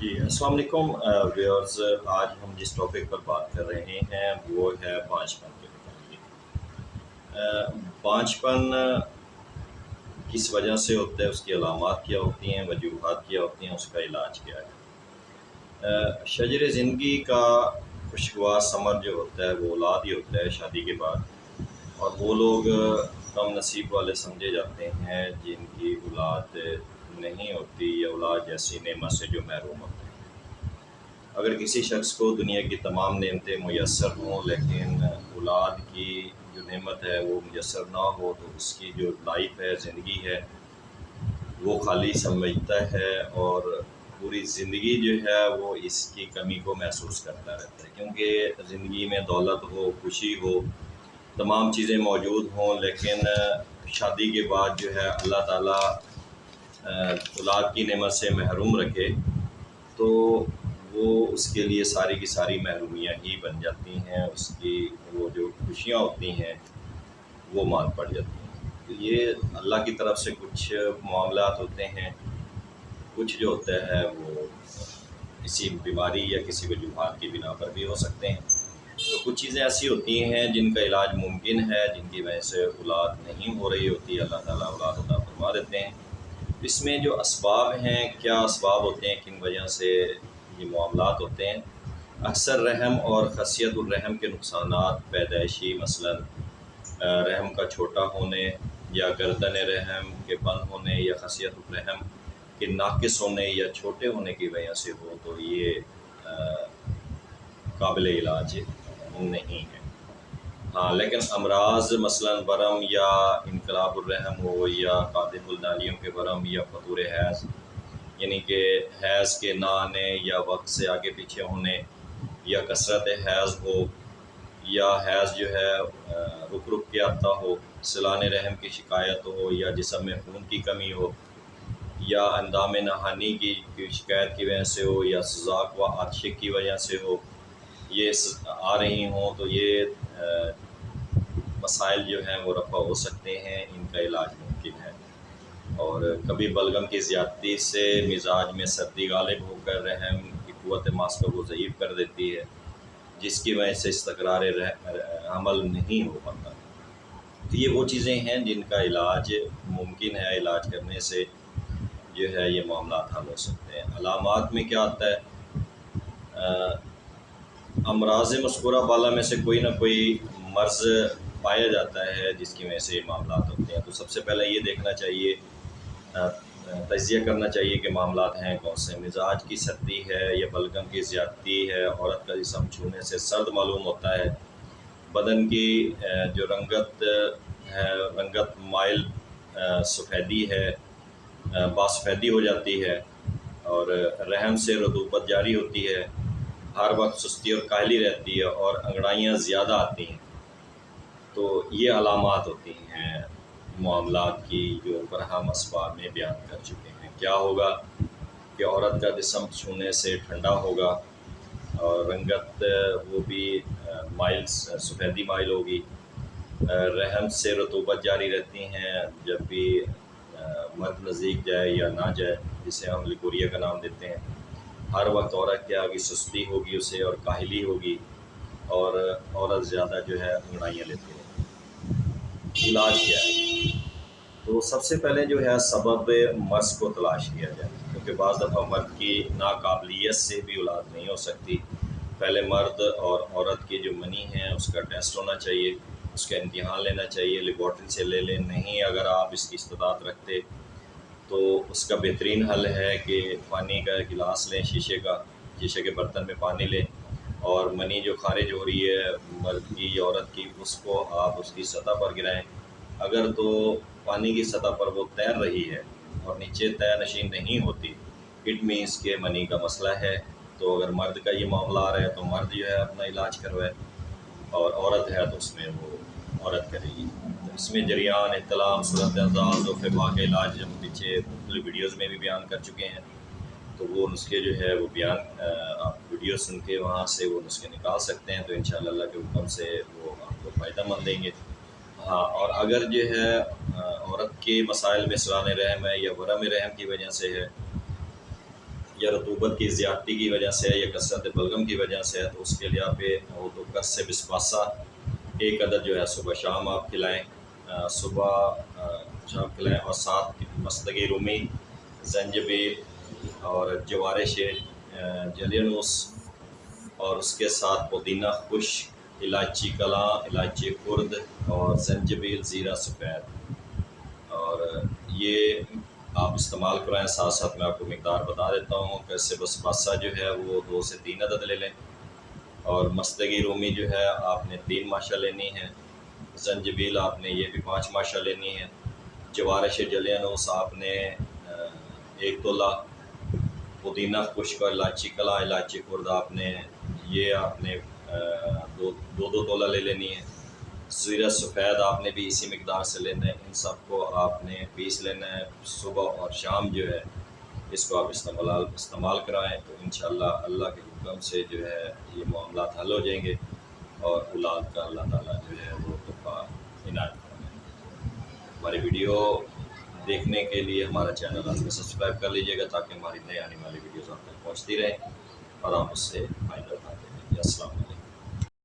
جی السلام علیکم ویورز، آج ہم جس ٹاپک پر بات کر رہے ہیں وہ ہے بانجھ پن کے متعلق۔ بانجھ پن کس وجہ سے ہوتا ہے، اس کی علامات کیا ہوتی ہیں، وجوہات کیا ہوتی ہیں، اس کا علاج کیا ہے۔ شجر زندگی کا خوشگوار ثمر جو ہوتا ہے وہ اولاد ہی ہوتا ہے شادی کے بعد، اور وہ لوگ کم نصیب والے سمجھے جاتے ہیں جن کی اولاد نہیں ہوتی یا اولاد جیسی نعمت سے جو محروم ہوتے ہیں۔ اگر کسی شخص کو دنیا کی تمام نعمتیں میسر ہوں لیکن اولاد کی جو نعمت ہے وہ میسر نہ ہو تو اس کی جو لائف ہے، زندگی ہے، وہ خالی سمجھتا ہے اور پوری زندگی جو ہے وہ اس کی کمی کو محسوس کرتا رہتا ہے، کیونکہ زندگی میں دولت ہو، خوشی ہو، تمام چیزیں موجود ہوں، لیکن شادی کے بعد جو ہے اللہ تعالیٰ اولاد کی نعمت سے محروم رکھے تو وہ اس کے لیے ساری کی ساری محرومیاں ہی بن جاتی ہیں، اس کی وہ جو خوشیاں ہوتی ہیں وہ مال پڑ جاتی ہیں۔ تو یہ اللہ کی طرف سے کچھ معاملات ہوتے ہیں، کچھ جو ہوتا ہے وہ کسی بیماری یا کسی وجوہات کی بنا پر بھی ہو سکتے ہیں۔ تو کچھ چیزیں ایسی ہوتی ہیں جن کا علاج ممکن ہے، جن کی وجہ سے اولاد نہیں ہو رہی ہوتی، اللہ تعالیٰ اولاد عطا فرما دیتے ہیں۔ اس میں جو اسباب ہیں، کیا اسباب ہوتے ہیں، کن وجہ سے یہ معاملات ہوتے ہیں۔ اکثر رحم اور خصیت الرحم کے نقصانات پیدائشی، مثلا رحم کا چھوٹا ہونے یا گردن رحم کے بند ہونے یا خصیت الرحم کے ناقص ہونے یا چھوٹے ہونے کی وجہ سے ہو تو یہ قابل علاج نہیں ہے۔ ہاں، لیکن امراض مثلا ورم یا انقلاب الرحم ہو یا قادم النالیوں کے ورم یا فطور حیض، یعنی کہ حیض کے نہ آنے یا وقت سے آگے پیچھے ہونے یا کثرت حیض ہو یا حیض جو ہے رک رک کے آتا ہو، سلان رحم کی شکایت ہو یا جسم میں خون کی کمی ہو یا اندام نہانی کی شکایت کی وجہ سے ہو یا سزاق و عطشک کی وجہ سے ہو، یہ آ رہی ہوں تو یہ مسائل جو ہیں وہ رفع ہو سکتے ہیں، ان کا علاج ممکن ہے۔ اور کبھی بلغم کی زیادتی سے مزاج میں سردی غالب ہو کر رحم کی قوت ماسکہ کو ضعیف کر دیتی ہے، جس کی وجہ سے استقرار حمل نہیں ہو پاتا۔ تو یہ وہ چیزیں ہیں جن کا علاج ممکن ہے، علاج کرنے سے جو ہے یہ معاملات حل ہو سکتے ہیں۔ علامات میں کیا آتا ہے؟ امراض مذکورہ بالا میں سے کوئی نہ کوئی مرض پایا جاتا ہے جس کی وجہ سے یہ معاملات ہوتے ہیں۔ تو سب سے پہلے یہ دیکھنا چاہیے، تجزیہ کرنا چاہیے کہ معاملات ہیں کون سے۔ مزاج کی سردی ہے یا بلغم کی زیادتی ہے، عورت کا جسم چھونے سے سرد معلوم ہوتا ہے، بدن کی جو رنگت ہے، رنگت مائل سفیدی ہے، باسفیدی ہو جاتی ہے، اور رحم سے رطوبت جاری ہوتی ہے، ہر وقت سستی اور کاہلی رہتی ہے اور انگڑائیاں زیادہ آتی ہیں۔ تو یہ علامات ہوتی ہیں معاملات کی جو اوپر ہم اسباب میں بیان کر چکے ہیں۔ کیا ہوگا کہ عورت کا جسم چھونے سے ٹھنڈا ہوگا اور رنگت وہ بھی مائل سفیدی مائل ہوگی، رحم سے رطوبت جاری رہتی ہیں جب بھی مرد نزدیک جائے یا نہ جائے، جسے ہم لیکوریا کا نام دیتے ہیں۔ ہر وقت عورت کیا ہوگی، سستی ہوگی اسے اور کاہلی ہوگی، اور عورت زیادہ جو ہے انگڑائیاں لیتی ہے۔ علاج کیا ہے؟ تو سب سے پہلے جو ہے سبب مرض کو تلاش کیا جائے، کیونکہ بعض دفعہ مرد کی ناقابلیت سے بھی اولاد نہیں ہو سکتی۔ پہلے مرد اور عورت کی جو منی ہے اس کا ٹیسٹ ہونا چاہیے، اس کا امتحان لینا چاہیے، لیبارٹری سے لے لیں۔ نہیں اگر آپ اس کی استطاعت رکھتے تو اس کا بہترین حل ہے کہ پانی کا گلاس لیں، شیشے کے برتن میں پانی لیں، اور منی جو خارج ہو رہی ہے مرد کی یا عورت کی، اس کو آپ اس کی سطح پر گرائیں۔ اگر تو پانی کی سطح پر وہ تیر رہی ہے اور نیچے طے نشین نہیں ہوتی، اٹ مینس کہ منی کا مسئلہ ہے۔ تو اگر مرد کا یہ معاملہ آ رہا ہے تو مرد جو ہے اپنا علاج کروائے، اور عورت ہے تو اس میں وہ عورت کرے گی۔ تو اس میں جریان، احتلام، صورت اعزاز و فبا کے علاج ہم پیچھے مختلف ویڈیوز میں بھی بیان کر چکے ہیں، تو وہ نسخے جو ہے وہ بیان آپ ویڈیو سن کے وہاں سے وہ نسخے نکال سکتے ہیں، تو انشاءاللہ اللہ کے حکم سے وہ آپ کو فائدہ مند دیں گے۔ ہاں، اور اگر جو ہے عورت کے مسائل میں سلان رحم ہے یا ورم رحم کی وجہ سے ہے یا رطوبت کی زیادتی کی وجہ سے ہے یا کثرت بلغم کی وجہ سے ہے، تو اس کے لیے آپ اردو کس سے بسپاسا 1 عدد جو ہے صبح شام آپ کھلائیں، صبح شام کھلائیں، اور ساتھ مستگی رومی، زنجبیل اور جوارش جلینوس، اور اس کے ساتھ پودینہ خشک، الائچی کلاں، الائچی خرد اور زنجبیل، زیرہ سفید، اور یہ آپ استعمال کرائیں۔ ساتھ ساتھ میں آپ کو مقدار بتا دیتا ہوں کہ اس سے بسپاسا جو ہے وہ 2 سے 3 عدد لے لیں، اور مستگی رومی جو ہے آپ نے 3 ماشا لینی ہے، زنجبیل آپ نے یہ بھی 5 ماشا لینی ہے، جوارش جلینوس آپ نے 1 تولہ، پودینہ خشک اور الائچی کلاں، الائچی خرد آپ نے دو تولہ لے لینی ہے، زیرہ سفید آپ نے بھی اسی مقدار سے لینا ہے۔ ان سب کو آپ نے پیس لینا ہے، صبح اور شام جو ہے اس کو آپ استعمال کرائیں، تو انشاءاللہ اللہ کے حکم سے جو ہے یہ معاملات حل ہو جائیں گے، اور اولاد کا اللہ تعالیٰ جو ہے وہ تحفہ عنایت کریں۔ ہماری ویڈیو دیکھنے کے لیے ہمارا چینل لازمی سبسکرائب کر لیجیے گا، تاکہ ہماری نئی آنے والی ویڈیوز آپ تک پہنچتی رہیں اور آپ اس سے فائدہ اٹھاتے رہیں۔ السلام علیکم۔